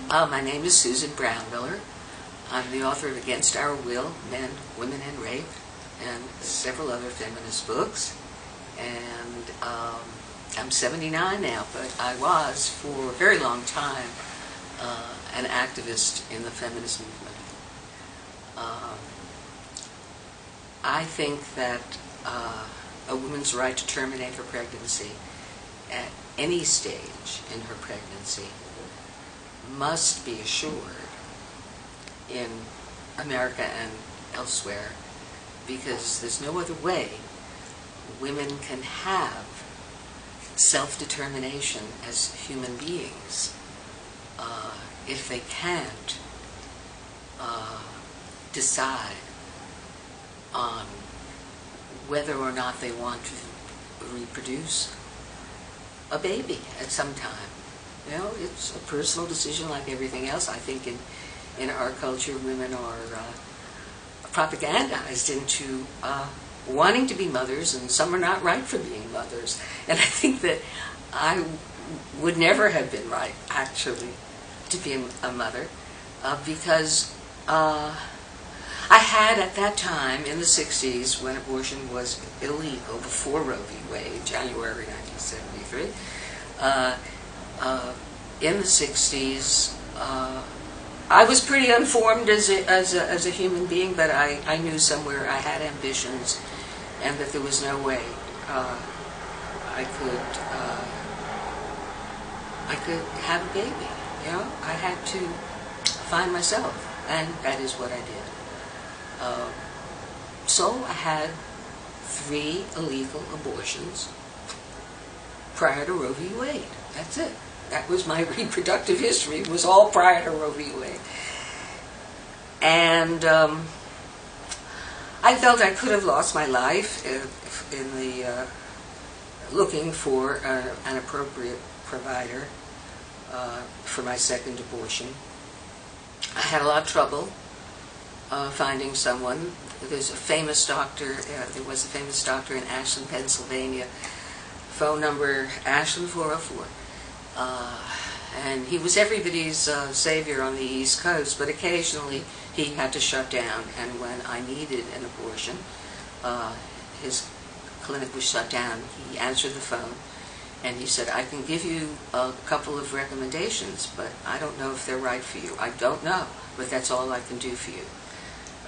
My name is Susan Brownmiller. I'm the author of Against Our Will, Men, Women, and Rape, and several other feminist books. And I'm 79 now, but I was, for a very long time, an activist in the feminist movement. I think that a woman's right to terminate her pregnancy at any stage in her pregnancy must be assured in America and elsewhere, because there's no other way women can have self-determination as human beings if they can't decide on whether or not they want to reproduce a baby at some time. You know, it's a personal decision like everything else. I think in our culture, women are propagandized into wanting to be mothers, and some are not right for being mothers. And I think that I would never have been right, actually, to be a mother, because I had, at that time, in the 60s, when abortion was illegal, before Roe v. Wade, January 1973, in the 60s, I was pretty unformed as a human being, but I knew somewhere I had ambitions, and that there was no way I could have a baby. You know, I had to find myself, and that is what I did. So I had 3 illegal abortions prior to Roe v. Wade. That's it. That was my reproductive history. It was all prior to Roe v. Wade. And I felt I could have lost my life in the looking for an appropriate provider for my second abortion. I had a lot of trouble finding someone. There's a famous doctor, there was a famous doctor in Ashland, Pennsylvania. Phone number, Ashland 404. And he was everybody's savior on the East Coast, but occasionally he had to shut down. And when I needed an abortion, his clinic was shut down. He answered the phone, and he said, I can give you a couple of recommendations, but I don't know if they're right for you. I don't know, but that's all I can do for you.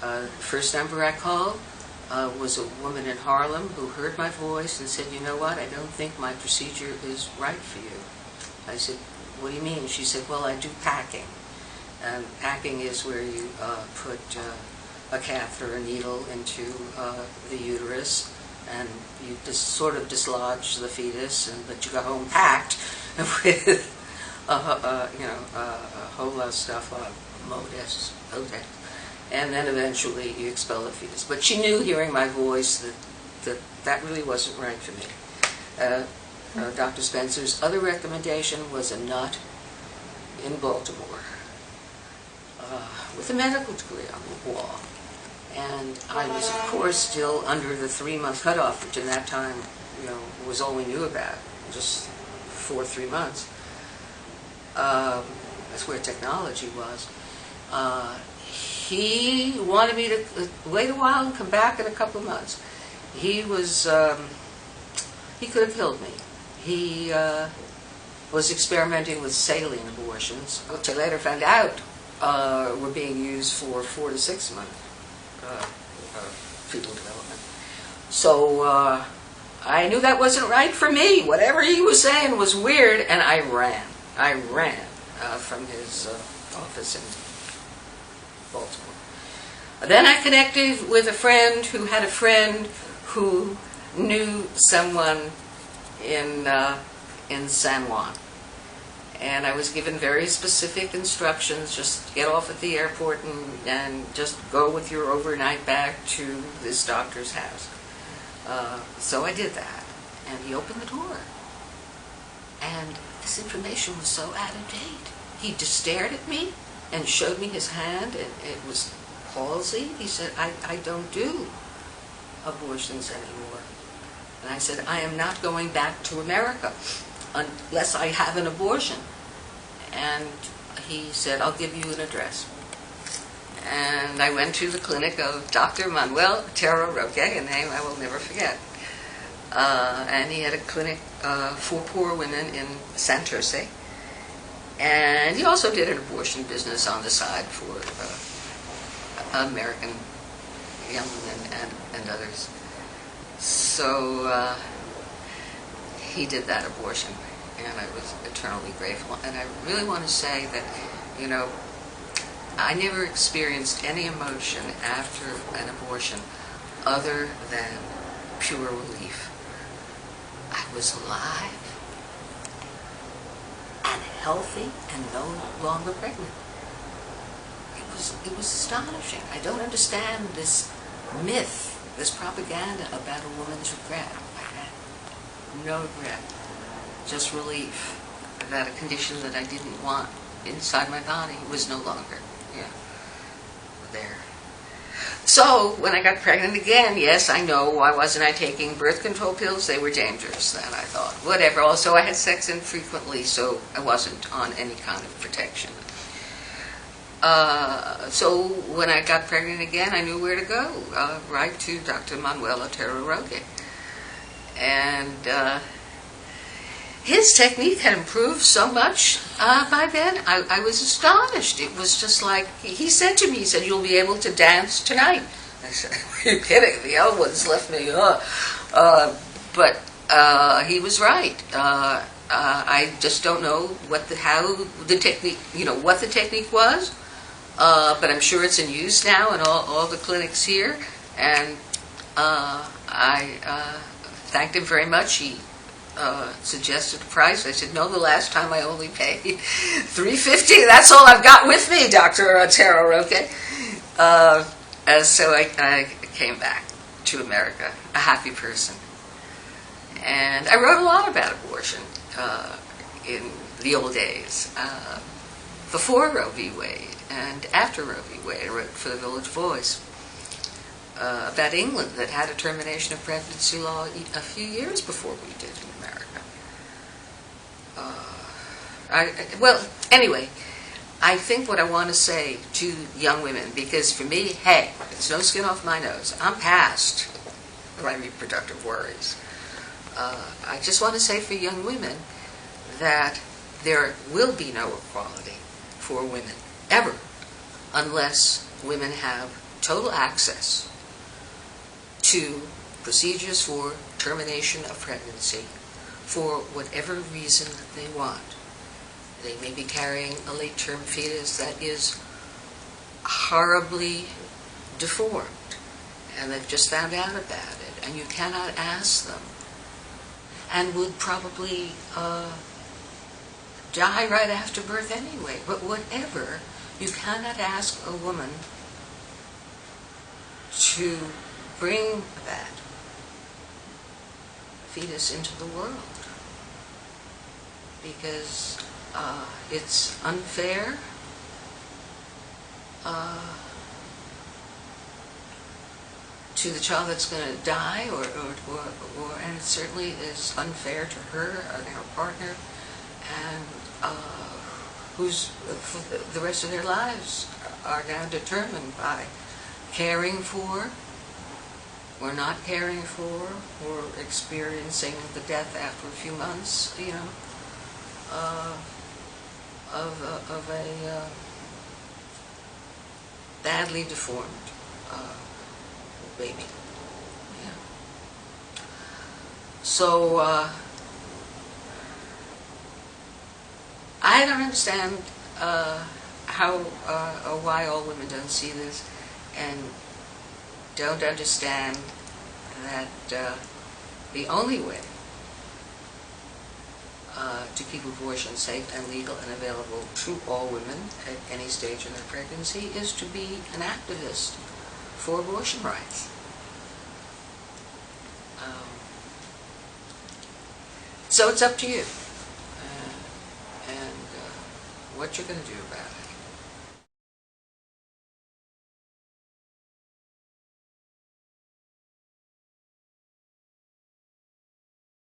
The first number I called was a woman in Harlem who heard my voice and said, you know what, I don't think my procedure is right for you. I said, what do you mean? She said, well, I do packing. And packing is where you put a catheter, a needle into the uterus, and you just sort of dislodge the fetus, but you go home packed with a whole lot of stuff, Modex, and then eventually you expel the fetus. But she knew, hearing my voice, that really wasn't right for me. Dr. Spencer's other recommendation was a nut in Baltimore with a medical degree on the wall. And I was, of course, still under the 3-month cutoff, which in that time, was all we knew about, just for 3 months. That's where technology was. He wanted me to wait a while and come back in a couple of months. He could have killed me. He was experimenting with saline abortions, which I later found out were being used for 4 to 6 months fetal development. So I knew that wasn't right for me. Whatever he was saying was weird, and I ran. From his office in Baltimore. Then I connected with a friend who had a friend who knew someone in San Juan. And I was given very specific instructions: just get off at the airport and just go with your overnight bag to this doctor's house. So I did that, and he opened the door. And this information was so out of date. He just stared at me and showed me his hand, and it was palsy. He said, I don't do abortions anymore. And I said, I am not going back to America unless I have an abortion. And he said, I'll give you an address. And I went to the clinic of Dr. Manuel Otero Roque, a name I will never forget. And he had a clinic for poor women in Santurce. And he also did an abortion business on the side for American young women and others. So he did that abortion, and I was eternally grateful. And I really want to say that, you know, I never experienced any emotion after an abortion other than pure relief. I was alive and healthy and no longer pregnant. It was astonishing. I don't understand this myth, this propaganda about a woman's regret. I had no regret, just relief that a condition that I didn't want inside my body was no longer there. So when I got pregnant again, yes, I know, why wasn't I taking birth control pills? They were dangerous then, I thought. Whatever. Also, I had sex infrequently, so I wasn't on any kind of protection. So when I got pregnant again, I knew where to go, right to Dr. Manuel Otero Roque. And his technique had improved so much by then. I was astonished. It was just like, he said to me, he said, you'll be able to dance tonight. I said, are you kidding? The other ones left me, but he was right. I just don't know what the technique was, but I'm sure it's in use now in all the clinics here, and I thanked him very much. He suggested a price. I said, no, the last time I only paid $350. That's all I've got with me, Dr. Otero Roque. So I came back to America, a happy person. And I wrote a lot about abortion in the old days, before Roe v. Wade and after Roe v. Wade. I wrote for the Village Voice about England that had a termination of pregnancy law a few years before we did in America. Well, anyway, I think what I want to say to young women, because for me, hey, it's no skin off my nose. I'm past my reproductive worries. I just want to say for young women that there will be no equality for women, ever, unless women have total access to procedures for termination of pregnancy for whatever reason they want. They may be carrying a late-term fetus that is horribly deformed, and they've just found out about it, and you cannot ask them, and would probably die right after birth anyway. But whatever, you cannot ask a woman to bring that fetus into the world, because it's unfair, to the child that's going to die, and it certainly is unfair to her and her partner, and who's the rest of their lives are now determined by caring for, or not caring for, or experiencing the death after a few months, of a badly deformed baby. Yeah. So I don't understand how or why all women don't see this, and don't understand that the only way to keep abortion safe and legal and available to all women at any stage in their pregnancy is to be an activist for abortion rights. So it's up to you, and what you're going to do about it.